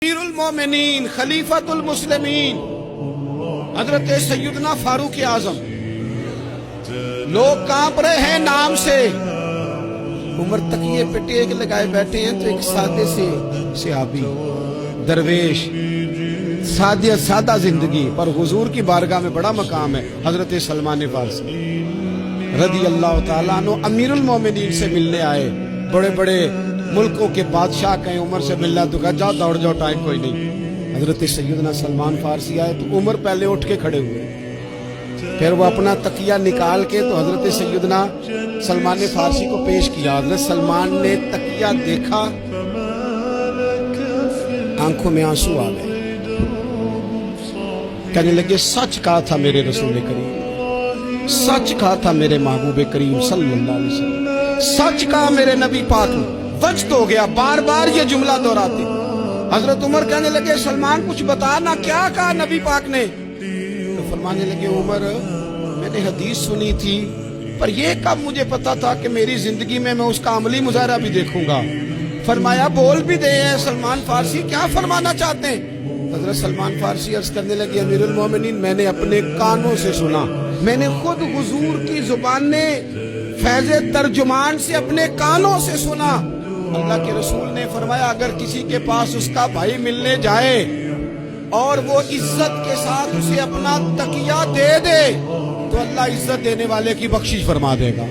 امیر المومنین خلیفۃ المسلمین حضرت سیدنا فاروق اعظم لوگ کانپ رہے ہیں نام سے. عمر تکیے پہ ٹیک لگائے بیٹھے ہیں تو ایک سادے سے صحابی درویش سادہ زندگی پر حضور کی بارگاہ میں بڑا مقام ہے. حضرت سلمان فارسی رضی اللہ تعالیٰ عنہ امیر المومنین سے ملنے آئے. بڑے بڑے ملکوں کے بادشاہ کہیں عمر سے ملنا تو کہا جاؤ دوڑ جاؤ ٹائم کوئی نہیں. حضرت سیدنا سلمان فارسی آئے تو عمر پہلے اٹھ کے کھڑے ہوئے. پھر وہ اپنا تکیہ نکال کے تو حضرت سیدنا سلمان فارسی کو پیش کیا. حضرت سلمان نے تکیہ دیکھا, آنکھوں میں آنسو آ گئے. کہنے لگے سچ کہا تھا میرے رسول کریم, سچ کہا تھا میرے محبوب کریم صلی اللہ علیہ وسلم, سچ کہا میرے نبی پاک نے. وجد ہو گیا, بار بار یہ جملہ دہراتے. حضرت عمر کہنے لگے سلمان کچھ بتا نا, کیا کہا نبی پاک نے؟ تو فرمانے لگے عمر میں نے حدیث سنی تھی پر یہ کب مجھے پتا تھا کہ میری زندگی میں اس کا عملی مظاہرہ بھی دیکھوں گا. فرمایا بول بھی دے سلمان فارسی, کیا فرمانا چاہتے ہیں؟ حضرت سلمان فارسی عرض کرنے لگے امیر المومنین میں نے اپنے کانوں سے سنا, میں نے خود حضور کی زبان نے فیض ترجمان سے اپنے کانوں سے سنا. اللہ کے رسول نے فرمایا اگر کسی کے پاس اس کا بھائی ملنے جائے اور وہ عزت کے ساتھ اسے اپنا تکیہ دے دے تو اللہ عزت دینے والے کی بخشش فرما دے گا.